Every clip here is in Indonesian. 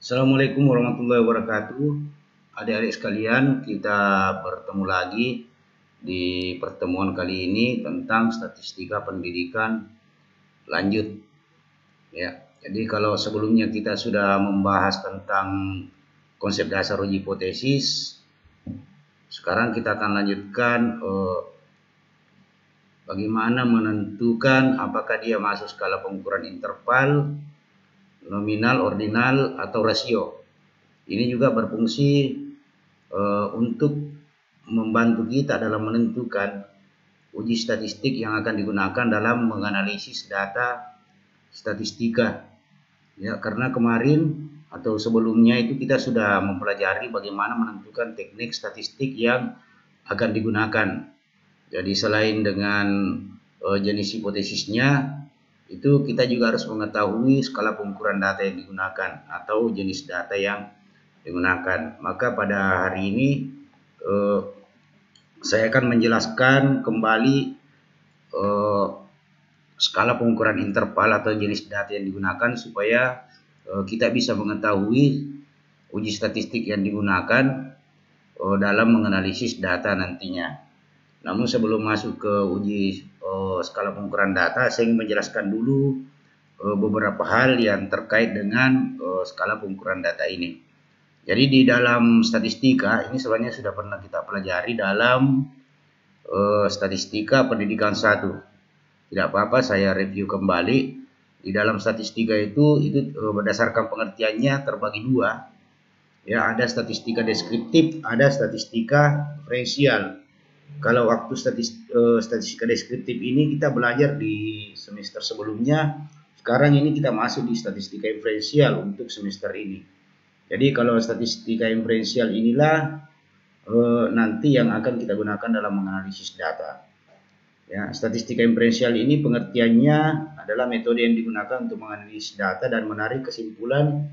Assalamualaikum warahmatullahi wabarakatuh. Adik-adik sekalian, kita bertemu lagi di pertemuan kali ini tentang statistika pendidikan lanjut. Ya, jadi kalau sebelumnya kita sudah membahas tentang konsep dasar uji hipotesis, sekarang kita akan lanjutkan bagaimana menentukan apakah dia masuk skala pengukuran interval, nominal, ordinal, atau rasio. Ini juga berfungsi untuk membantu kita dalam menentukan uji statistik yang akan digunakan dalam menganalisis data statistika. Ya, karena kemarin atau sebelumnya itu kita sudah mempelajari bagaimana menentukan teknik statistik yang akan digunakan. Jadi selain dengan jenis hipotesisnya, itu kita juga harus mengetahui skala pengukuran data yang digunakan atau jenis data yang digunakan. Maka pada hari ini saya akan menjelaskan kembali skala pengukuran interval atau jenis data yang digunakan supaya kita bisa mengetahui uji statistik yang digunakan dalam menganalisis data nantinya. Namun sebelum masuk ke uji skala pengukuran data, saya ingin menjelaskan dulu beberapa hal yang terkait dengan skala pengukuran data ini. Jadi di dalam statistika ini sebenarnya sudah pernah kita pelajari dalam statistika pendidikan 1. Tidak apa-apa, saya review kembali. Di dalam statistika itu berdasarkan pengertiannya terbagi dua. Ya, ada statistika deskriptif, ada statistika diferensial. Kalau waktu statistika deskriptif ini kita belajar di semester sebelumnya, sekarang ini kita masuk di statistika inferensial untuk semester ini. Jadi kalau statistika inferensial inilah nanti yang akan kita gunakan dalam menganalisis data. Ya, statistika inferensial ini pengertiannya adalah metode yang digunakan untuk menganalisis data dan menarik kesimpulan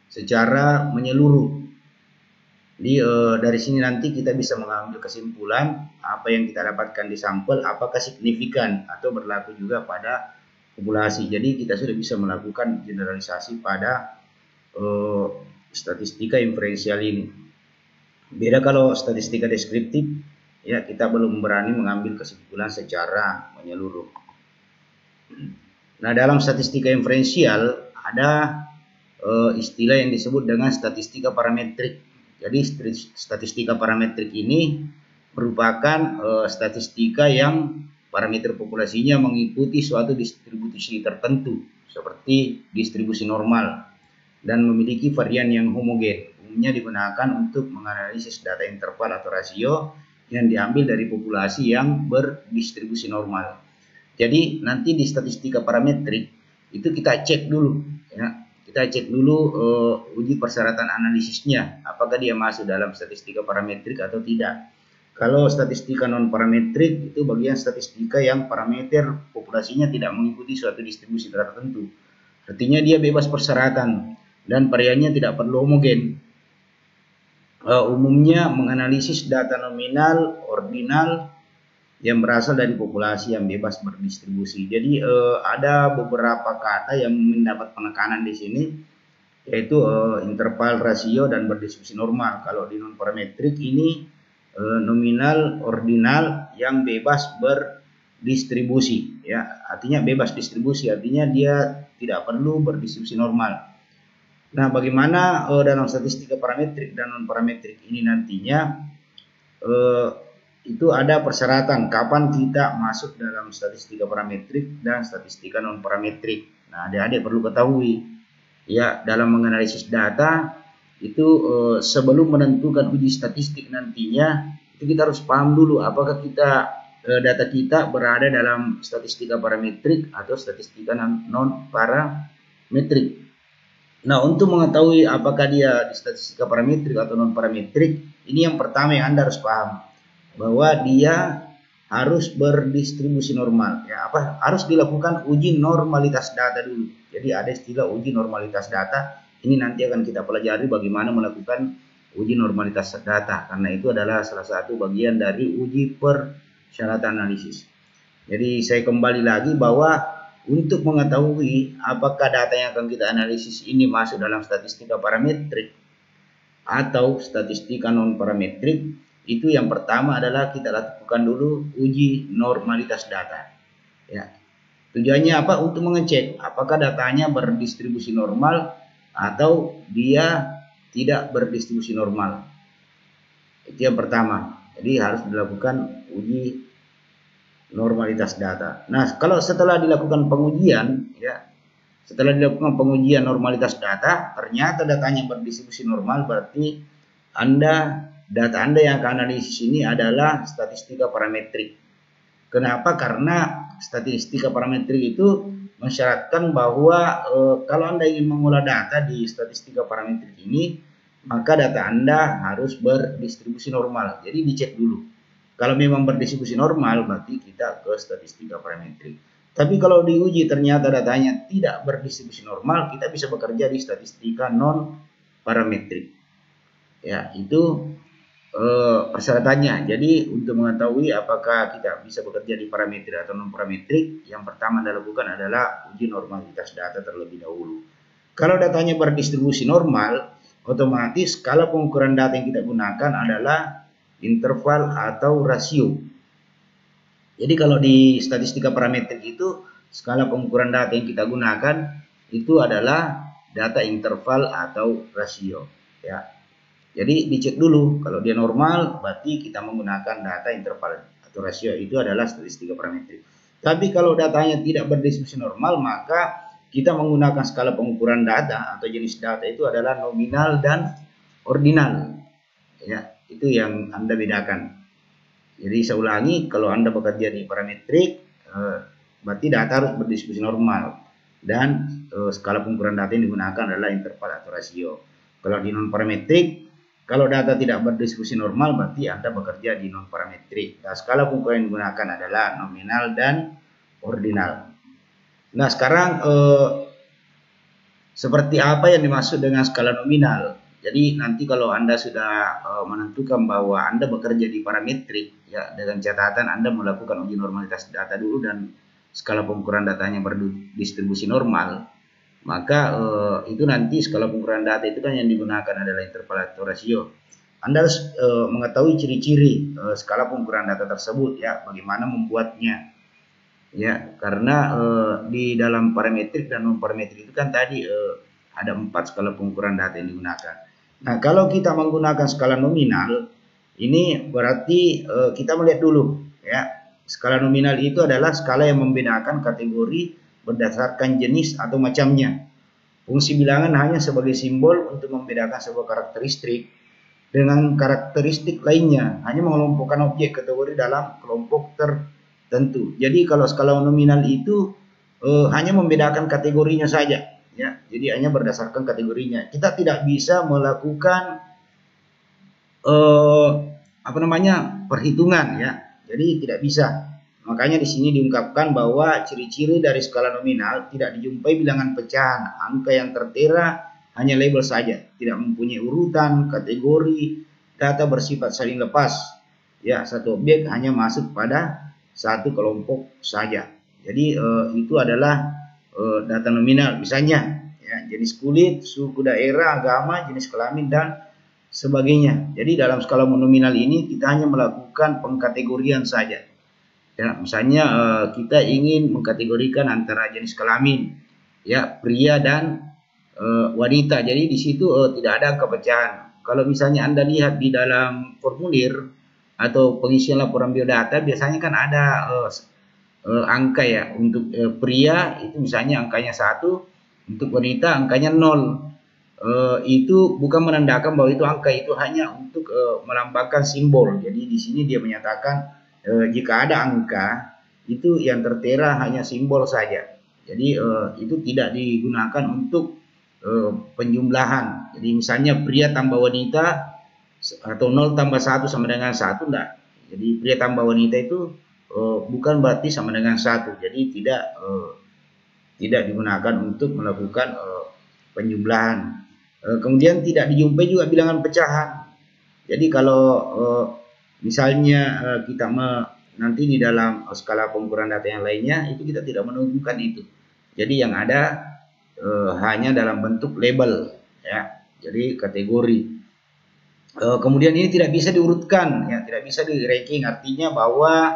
secara menyeluruh. Jadi dari sini nanti kita bisa mengambil kesimpulan apa yang kita dapatkan di sampel apakah signifikan atau berlaku juga pada populasi. Jadi kita sudah bisa melakukan generalisasi pada statistika inferensial ini. Beda kalau statistika deskriptif, ya kita belum berani mengambil kesimpulan secara menyeluruh. Nah, dalam statistika inferensial ada istilah yang disebut dengan statistika parametrik. Jadi statistika parametrik ini merupakan statistika yang parameter populasinya mengikuti suatu distribusi tertentu seperti distribusi normal dan memiliki varian yang homogen. Umumnya digunakan untuk menganalisis data interval atau rasio yang diambil dari populasi yang berdistribusi normal. Jadi nanti di statistika parametrik itu kita cek dulu, ya. Kita cek dulu uji persyaratan analisisnya, apakah dia masuk dalam statistika parametrik atau tidak. Kalau statistika non parametrik itu bagian statistika yang parameter populasinya tidak mengikuti suatu distribusi tertentu. Artinya dia bebas persyaratan dan variannya tidak perlu homogen. Umumnya menganalisis data nominal, ordinal yang berasal dari populasi yang bebas berdistribusi. Jadi ada beberapa kata yang mendapat penekanan di sini, yaitu interval, rasio, dan berdistribusi normal. Kalau di non parametrik ini nominal, ordinal yang bebas berdistribusi. Ya, artinya bebas distribusi, artinya dia tidak perlu berdistribusi normal. Nah, bagaimana dalam statistika parametrik dan non parametrik ini nantinya itu ada persyaratan kapan kita masuk dalam statistika parametrik dan statistika non parametrik. Nah, adik-adik perlu ketahui, ya, dalam menganalisis data itu sebelum menentukan uji statistik nantinya itu kita harus paham dulu apakah data kita berada dalam statistika parametrik atau statistika non parametrik. Nah, untuk mengetahui apakah dia di statistika parametrik atau non parametrik, ini yang pertama yang Anda harus paham, bahwa dia harus berdistribusi normal. Ya, harus dilakukan uji normalitas data dulu. Jadi ada istilah uji normalitas data. Ini nanti akan kita pelajari bagaimana melakukan uji normalitas data, karena itu adalah salah satu bagian dari uji persyaratan analisis. Jadi saya kembali lagi bahwa untuk mengetahui apakah data yang akan kita analisis ini masuk dalam statistika parametrik atau statistika non parametrik, itu yang pertama adalah kita lakukan dulu uji normalitas data. Ya. Tujuannya apa? Untuk mengecek apakah datanya berdistribusi normal atau dia tidak berdistribusi normal. Itu yang pertama. Jadi harus dilakukan uji normalitas data. Nah, kalau setelah dilakukan pengujian, ya, setelah dilakukan pengujian normalitas data, ternyata datanya berdistribusi normal, berarti data Anda yang akan analisis ini adalah statistika parametrik. Kenapa? Karena statistika parametrik itu mensyaratkan bahwa kalau Anda ingin mengolah data di statistika parametrik ini, maka data Anda harus berdistribusi normal. Jadi dicek dulu. Kalau memang berdistribusi normal, berarti kita ke statistika parametrik. Tapi kalau diuji ternyata datanya tidak berdistribusi normal, kita bisa bekerja di statistika non parametrik. Ya, itu persyaratannya. Jadi untuk mengetahui apakah kita bisa bekerja di parametrik atau non parametrik, yang pertama Anda lakukan adalah uji normalitas data terlebih dahulu. Kalau datanya berdistribusi normal, otomatis skala pengukuran data yang kita gunakan adalah interval atau rasio. Jadi kalau di statistika parametrik itu skala pengukuran data yang kita gunakan itu adalah data interval atau rasio, ya. Jadi dicek dulu, kalau dia normal berarti kita menggunakan data interval atau rasio, itu adalah statistika parametrik. Tapi kalau datanya tidak berdistribusi normal, maka kita menggunakan skala pengukuran data atau jenis data itu adalah nominal dan ordinal. Ya, itu yang Anda bedakan. Jadi saya ulangi, kalau Anda bekerja di parametrik, berarti data harus berdistribusi normal. Dan skala pengukuran data yang digunakan adalah interval atau rasio. Kalau di non parametrik, kalau data tidak berdistribusi normal, berarti Anda bekerja di non parametrik. Nah, skala pengukuran yang digunakan adalah nominal dan ordinal. Nah, sekarang seperti apa yang dimaksud dengan skala nominal? Jadi nanti kalau Anda sudah menentukan bahwa Anda bekerja di parametrik, ya, dengan catatan Anda melakukan uji normalitas data dulu dan skala pengukuran datanya berdistribusi normal, maka itu nanti skala pengukuran data itu kan yang digunakan adalah interval atau rasio. Anda harus mengetahui ciri-ciri skala pengukuran data tersebut, ya, bagaimana membuatnya, ya, karena di dalam parametrik dan non parametrik itu kan tadi ada 4 skala pengukuran data yang digunakan. Nah, kalau kita menggunakan skala nominal, ini berarti kita melihat dulu, ya, skala nominal itu adalah skala yang membedakan kategori berdasarkan jenis atau macamnya. Fungsi bilangan hanya sebagai simbol untuk membedakan sebuah karakteristik dengan karakteristik lainnya, hanya mengelompokkan objek kategori dalam kelompok tertentu. Jadi kalau skala nominal itu hanya membedakan kategorinya saja, ya. Jadi hanya berdasarkan kategorinya. Kita tidak bisa melakukan perhitungan, ya. Jadi tidak bisa. Makanya di sini diungkapkan bahwa ciri-ciri dari skala nominal tidak dijumpai bilangan pecahan, angka yang tertera hanya label saja, tidak mempunyai urutan, kategori, data bersifat saling lepas. Ya, satu objek hanya masuk pada satu kelompok saja. Jadi itu adalah data nominal. Misalnya, ya, jenis kulit, suku daerah, agama, jenis kelamin dan sebagainya. Jadi dalam skala nominal ini kita hanya melakukan pengkategorian saja. Ya, misalnya kita ingin mengkategorikan antara jenis kelamin, ya, pria dan wanita. Jadi di situ tidak ada angka pecahan. Kalau misalnya Anda lihat di dalam formulir atau pengisian laporan biodata, biasanya kan ada angka, ya. Untuk pria itu misalnya angkanya 1, untuk wanita angkanya 0. Itu bukan menandakan bahwa itu angka, itu hanya untuk melambangkan simbol. Jadi di sini dia menyatakan jika ada angka itu yang tertera hanya simbol saja. Jadi itu tidak digunakan untuk penjumlahan. Jadi misalnya pria tambah wanita atau 0 tambah 1 sama dengan 1, enggak. Jadi pria tambah wanita itu bukan berarti sama dengan 1. Jadi tidak digunakan untuk melakukan penjumlahan. Kemudian tidak dijumpai juga bilangan pecahan. Jadi kalau misalnya kita nanti di dalam skala pengukuran data yang lainnya itu kita tidak menemukan itu. Jadi yang ada hanya dalam bentuk label, ya. Jadi kategori. Kemudian ini tidak bisa diurutkan, ya, tidak bisa di ranking. Artinya bahwa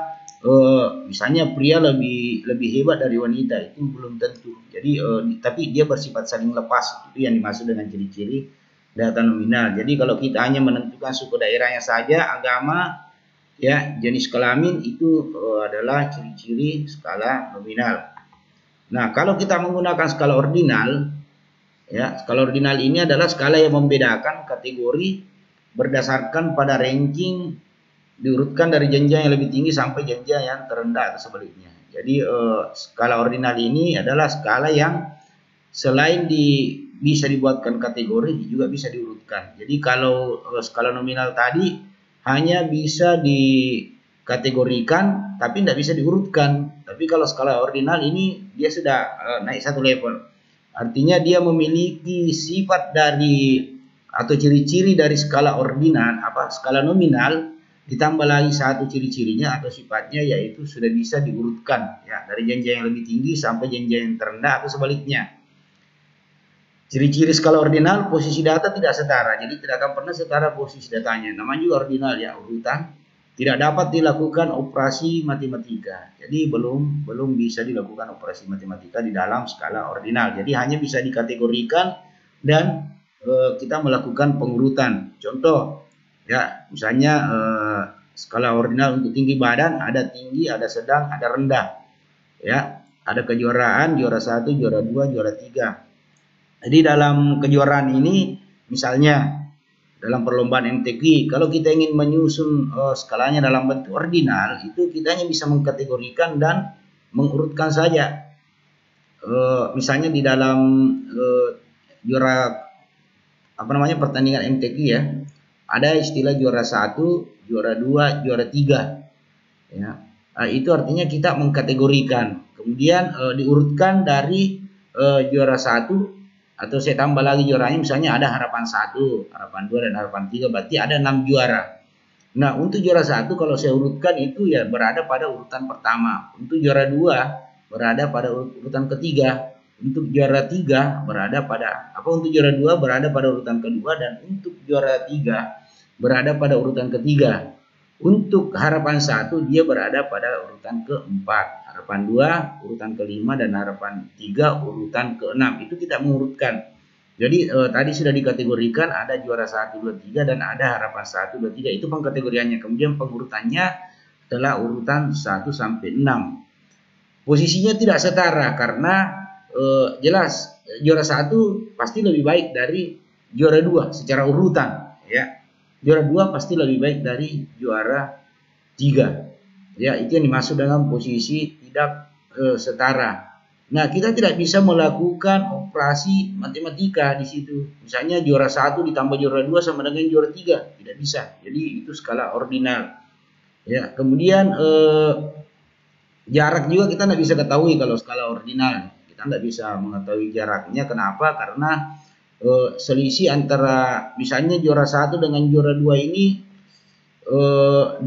misalnya pria lebih hebat dari wanita, itu belum tentu. Jadi tapi dia bersifat saling lepas, itu yang dimaksud dengan ciri-ciri data nominal. Jadi kalau kita hanya menentukan suku daerahnya saja, agama, ya, jenis kelamin, itu adalah ciri-ciri skala nominal. Nah, kalau kita menggunakan skala ordinal, ya, skala ordinal ini adalah skala yang membedakan kategori berdasarkan pada ranking, diurutkan dari jenjang yang lebih tinggi sampai jenjang yang terendah atau sebaliknya. Jadi skala ordinal ini adalah skala yang selain bisa dibuatkan kategori, juga bisa diurutkan. Jadi kalau skala nominal tadi hanya bisa dikategorikan tapi tidak bisa diurutkan. Tapi kalau skala ordinal ini dia sudah naik satu level. Artinya dia memiliki sifat dari atau ciri-ciri dari skala ordinal, skala nominal, ditambah lagi satu ciri-cirinya atau sifatnya, yaitu sudah bisa diurutkan, ya, dari jenjang yang lebih tinggi sampai jenjang yang terendah atau sebaliknya. Ciri-ciri skala ordinal, posisi data tidak setara, jadi tidak akan pernah setara posisi datanya. Namanya juga ordinal, ya, urutan. Tidak dapat dilakukan operasi matematika. Jadi belum bisa dilakukan operasi matematika di dalam skala ordinal. Jadi hanya bisa dikategorikan dan kita melakukan pengurutan. Contoh, ya, misalnya skala ordinal untuk tinggi badan, ada tinggi, ada sedang, ada rendah. Ya, ada kejuaraan, juara 1, juara 2, juara 3. Jadi dalam kejuaraan ini, misalnya dalam perlombaan MTQ, kalau kita ingin menyusun skalanya dalam bentuk ordinal, itu kita hanya bisa mengkategorikan dan mengurutkan saja. Misalnya di dalam juara pertandingan MTQ, ya, ada istilah juara 1, juara 2, juara 3. Ya. Itu artinya kita mengkategorikan. Kemudian diurutkan dari juara 1, atau saya tambah lagi juaranya, misalnya ada harapan 1, harapan 2, dan harapan 3, berarti ada 6 juara. Nah, untuk juara 1 kalau saya urutkan itu ya berada pada urutan pertama. Untuk juara 2 berada pada urutan ketiga. Untuk juara 3 berada pada untuk juara 2 berada pada urutan kedua, dan untuk juara 3 berada pada urutan ketiga. Untuk harapan 1 dia berada pada urutan keempat, harapan 2 urutan kelima, dan harapan 3 urutan keenam. Itu kita mengurutkan. Jadi tadi sudah dikategorikan ada juara 1, 2, 3, dan ada harapan 1, 2, 3. Itu pengkategoriannya. Kemudian pengurutannya adalah urutan 1 sampai 6. Posisinya tidak setara karena jelas juara 1 pasti lebih baik dari juara 2 secara urutan, ya. Juara 2 pasti lebih baik dari juara 3. Ya, itu yang dimaksud dengan posisi tidak setara. Nah, kita tidak bisa melakukan operasi matematika di situ. Misalnya juara 1 ditambah juara 2 sama dengan juara 3, tidak bisa. Jadi itu skala ordinal. Ya, kemudian jarak juga kita tidak bisa ketahui kalau skala ordinal. Kita tidak bisa mengetahui jaraknya. Kenapa? Karena selisih antara misalnya juara 1 dengan juara 2 ini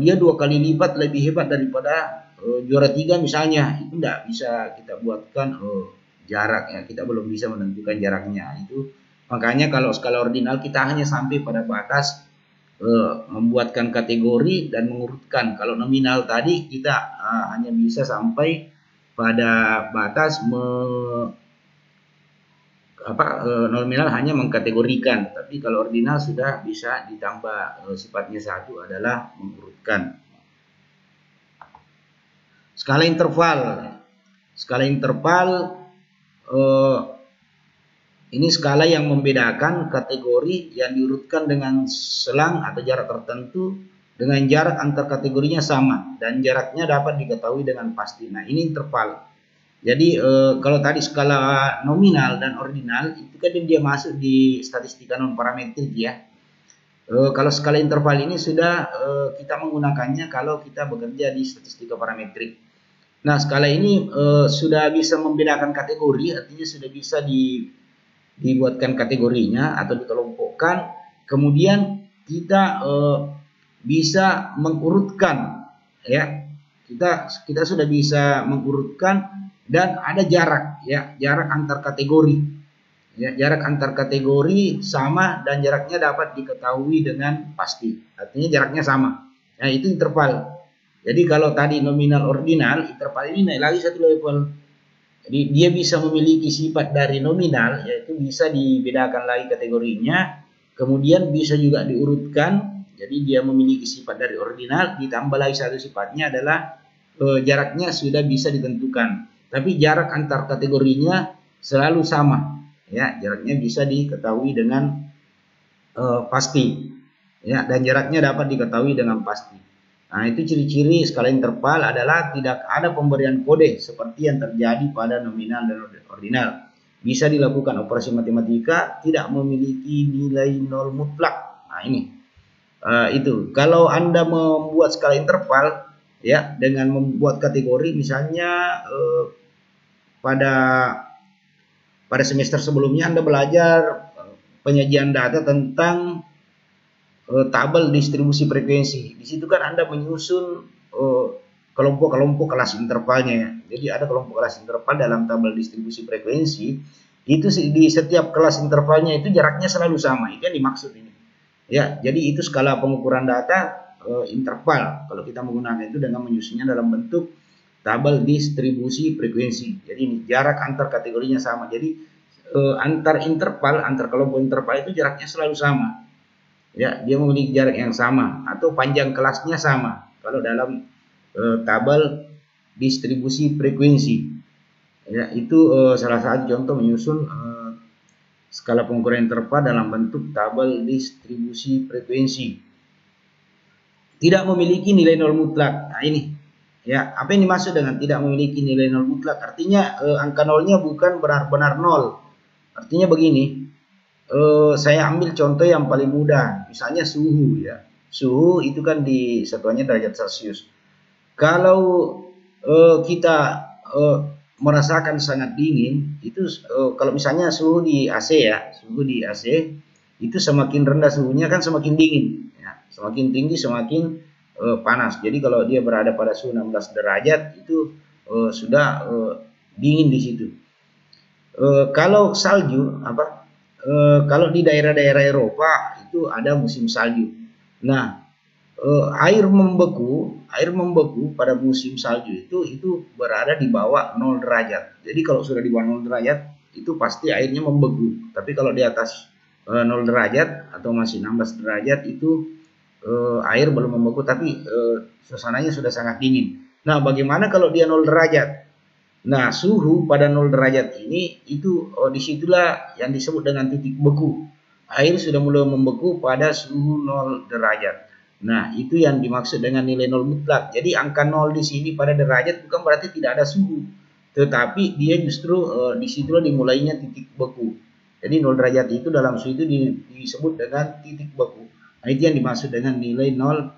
dia 2 kali lipat lebih hebat daripada juara 3 misalnya. Itu tidak bisa kita buatkan jarak, ya, kita belum bisa menentukan jaraknya. Itu makanya kalau skala ordinal kita hanya sampai pada batas membuatkan kategori dan mengurutkan. Kalau nominal tadi kita hanya bisa sampai pada batas nominal hanya mengkategorikan, tapi kalau ordinal sudah bisa ditambah sifatnya satu adalah mengurutkan. Skala interval. Skala interval ini skala yang membedakan kategori yang diurutkan dengan selang atau jarak tertentu dengan jarak antar kategorinya sama dan jaraknya dapat diketahui dengan pasti. Nah, ini interval. Jadi kalau tadi skala nominal dan ordinal itu kan dia masuk di statistika non parametrik, ya. Kalau skala interval ini sudah kita menggunakannya kalau kita bekerja di statistika parametrik. Nah, skala ini sudah bisa membedakan kategori, artinya sudah bisa dibuatkan kategorinya atau dikelompokkan. Kemudian kita bisa mengurutkan, ya. Kita sudah bisa mengurutkan dan ada jarak, ya, jarak antar kategori. Ya, jarak antar kategori sama dan jaraknya dapat diketahui dengan pasti. Artinya jaraknya sama. Nah, itu interval. Jadi kalau tadi nominal ordinal, interval ini naik lagi satu level. Jadi dia bisa memiliki sifat dari nominal, yaitu bisa dibedakan lagi kategorinya. Kemudian bisa juga diurutkan. Jadi dia memiliki sifat dari ordinal, ditambah lagi satu sifatnya adalah jaraknya sudah bisa ditentukan. Tapi jarak antar kategorinya selalu sama. Ya, jaraknya bisa diketahui dengan pasti, ya, dan jaraknya dapat diketahui dengan pasti. Nah, itu ciri-ciri skala interval adalah tidak ada pemberian kode seperti yang terjadi pada nominal dan ordinal. Bisa dilakukan operasi matematika, tidak memiliki nilai nol mutlak. Nah, ini itu. Kalau Anda membuat skala interval, ya, dengan membuat kategori, misalnya pada semester sebelumnya Anda belajar penyajian data tentang tabel distribusi frekuensi. Di situ kan Anda menyusun kelompok-kelompok kelas intervalnya, ya. Jadi ada kelompok kelas interval dalam tabel distribusi frekuensi. Itu di setiap kelas intervalnya itu jaraknya selalu sama. Itu yang dimaksud ini. Ya, jadi itu skala pengukuran data interval. Kalau kita menggunakan itu dengan menyusunnya dalam bentuk tabel distribusi frekuensi. Jadi ini jarak antar kategorinya sama. Jadi antar interval, antar kelompok interval itu jaraknya selalu sama. Ya, dia memiliki jarak yang sama atau panjang kelasnya sama. Kalau dalam tabel distribusi frekuensi, ya, itu salah satu contoh menyusun skala pengukuran interval dalam bentuk tabel distribusi frekuensi. Tidak memiliki nilai nol mutlak. Nah, ini. Ya, apa yang dimaksud dengan tidak memiliki nilai nol mutlak? Artinya angka nolnya bukan benar-benar nol. Artinya begini, saya ambil contoh yang paling mudah, misalnya suhu, ya. Suhu itu kan di satuannya derajat Celcius. Kalau kita merasakan sangat dingin, itu kalau misalnya suhu di AC, ya, suhu di AC itu semakin rendah suhunya kan semakin dingin, ya. Semakin tinggi semakin panas. Jadi kalau dia berada pada suhu 16 derajat itu sudah dingin di situ. Kalau salju kalau di daerah-daerah Eropa itu ada musim salju. Nah, air membeku pada musim salju itu berada di bawah 0 derajat. Jadi kalau sudah di bawah 0 derajat itu pasti airnya membeku. Tapi kalau di atas 0 derajat atau masih 16 derajat itu air belum membeku, tapi suasananya sudah sangat dingin. Nah, bagaimana kalau dia 0 derajat? Nah, suhu pada 0 derajat ini itu disitulah yang disebut dengan titik beku. Air sudah mulai membeku pada suhu 0 derajat. Nah, itu yang dimaksud dengan nilai nol mutlak. Jadi angka 0 di sini pada derajat bukan berarti tidak ada suhu, tetapi dia justru disitulah dimulainya titik beku. Jadi 0 derajat itu dalam suhu itu disebut dengan titik beku. Nah, itu yang dimaksud dengan nilai nol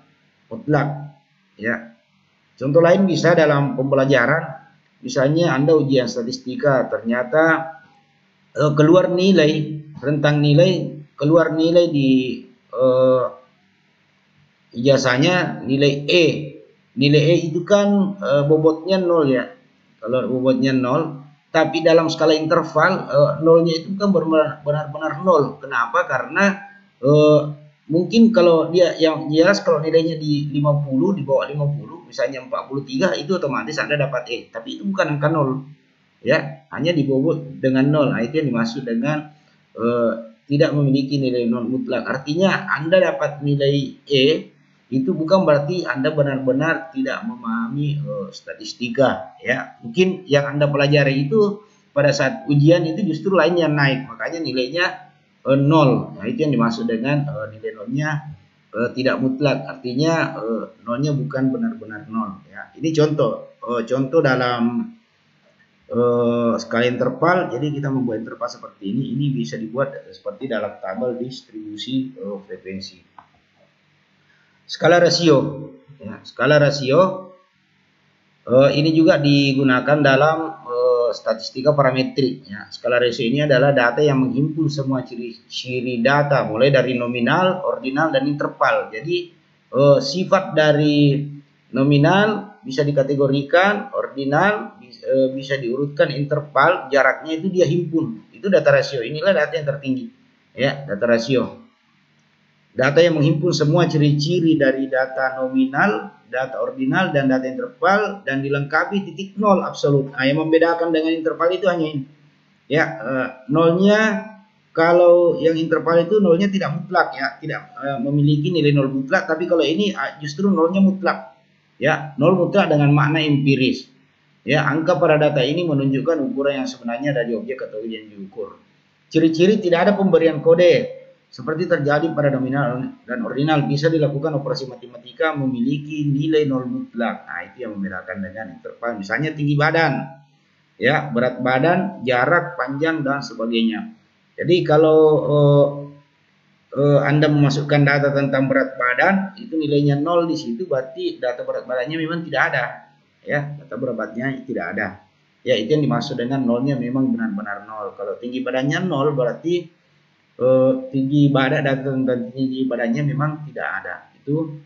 mutlak, ya. Contoh lain bisa dalam pembelajaran, misalnya Anda ujian statistika, ternyata keluar nilai, rentang nilai, keluar nilai di ijazahnya nilai E. Nilai E itu kan bobotnya 0, ya. Kalau bobotnya 0, tapi dalam skala interval nolnya itu kan benar-benar 0. Kenapa? Karena mungkin kalau dia yang jelas kalau nilainya di 50, di bawah 50, misalnya 43, itu otomatis Anda dapat E. Tapi itu bukan angka 0. Ya, hanya dibobot dengan 0. Nah, itu yang dimaksud dengan tidak memiliki nilai nol mutlak. Artinya Anda dapat nilai E itu bukan berarti Anda benar-benar tidak memahami statistika, ya. Mungkin yang Anda pelajari itu pada saat ujian itu justru lainnya naik, makanya nilainya 0. Nah, itu yang dimaksud dengan nilai nolnya tidak mutlak. Artinya nolnya bukan benar-benar 0, ya. Ini contoh dalam skala interval. Jadi kita membuat interval seperti ini bisa dibuat seperti dalam tabel distribusi frekuensi. Skala rasio, ya, skala rasio ini juga digunakan dalam statistika parametrik, ya. Skala rasio ini adalah data yang menghimpun semua ciri-ciri data mulai dari nominal, ordinal, dan interval. Jadi sifat dari nominal bisa dikategorikan, ordinal bisa diurutkan interval, jaraknya itu dia himpun. Itu data rasio. Inilah data yang tertinggi. Ya, data rasio. Data yang menghimpun semua ciri-ciri dari data nominal, data ordinal, dan data interval, dan dilengkapi titik nol absolut. Nah, yang membedakan dengan interval itu hanya ini. Ya, nolnya, kalau yang interval itu nolnya tidak mutlak, ya, tidak memiliki nilai nol mutlak. Tapi kalau ini justru nolnya mutlak. Ya, nol mutlak dengan makna empiris. Ya, angka pada data ini menunjukkan ukuran yang sebenarnya dari objek atau yang diukur. Ciri-ciri tidak ada pemberian kode. Seperti terjadi pada nominal dan ordinal, bisa dilakukan operasi matematika memiliki nilai nol mutlak. Nah, itu yang membedakan dengan interval. Misalnya tinggi badan, ya, berat badan, jarak, panjang, dan sebagainya. Jadi kalau Anda memasukkan data tentang berat badan, itu nilainya nol di situ, berarti data berat badannya memang tidak ada. Ya, data berat badannya tidak ada. Ya, itu yang dimaksud dengan nolnya memang benar-benar nol. Kalau tinggi badannya nol, berarti tinggi badan, data tentang tinggi badannya memang tidak ada. Itu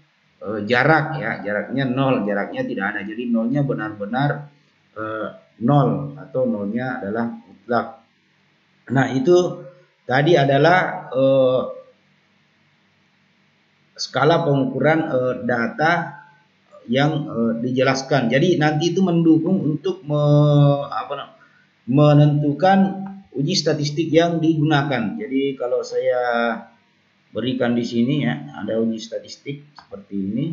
jarak, ya, jaraknya nol, jaraknya tidak ada. Jadi nolnya benar-benar nol, atau nolnya adalah mutlak. Nah, itu tadi adalah skala pengukuran data yang dijelaskan. Jadi nanti itu mendukung untuk menentukan uji statistik yang digunakan. Jadi kalau saya berikan di sini, ya, ada uji statistik seperti ini.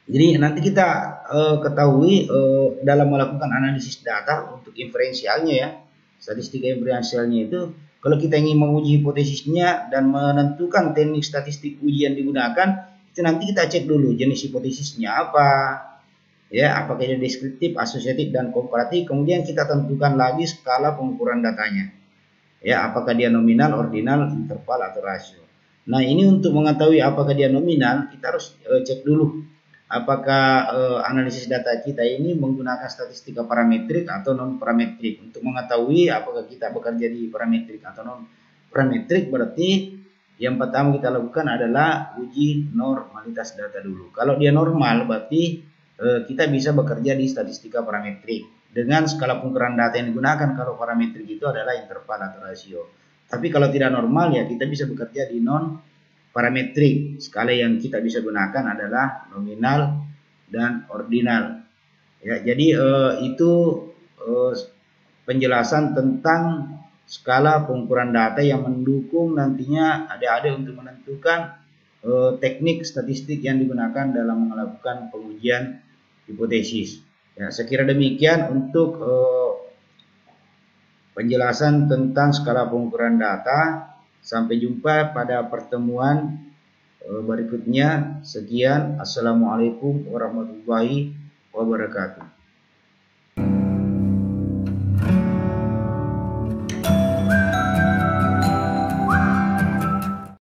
Jadi nanti kita ketahui dalam melakukan analisis data untuk inferensialnya, ya, statistika inferensialnya itu, kalau kita ingin menguji hipotesisnya dan menentukan teknik statistik uji yang digunakan, itu nanti kita cek dulu jenis hipotesisnya apa, ya, apakah dia deskriptif, asosiatif, dan komparatif. Kemudian kita tentukan lagi skala pengukuran datanya, ya, apakah dia nominal, ordinal, interval, atau rasio. Nah, ini untuk mengetahui apakah dia nominal, kita harus cek dulu apakah analisis data kita ini menggunakan statistika parametrik atau non parametrik. Untuk mengetahui apakah kita bekerja di parametrik atau non parametrik, berarti yang pertama kita lakukan adalah uji normalitas data dulu. Kalau dia normal, berarti kita bisa bekerja di statistika parametrik dengan skala pengukuran data yang digunakan. Kalau parametrik itu adalah interval atau rasio. Tapi kalau tidak normal, ya, kita bisa bekerja di non parametrik. Skala yang kita bisa gunakan adalah nominal dan ordinal. Ya, jadi itu penjelasan tentang skala pengukuran data yang mendukung nantinya adik-adik untuk menentukan teknik statistik yang digunakan dalam melakukan pengujian hipotesis. Ya, saya kira demikian untuk penjelasan tentang skala pengukuran data. Sampai jumpa pada pertemuan berikutnya. Sekian, assalamualaikum warahmatullahi wabarakatuh.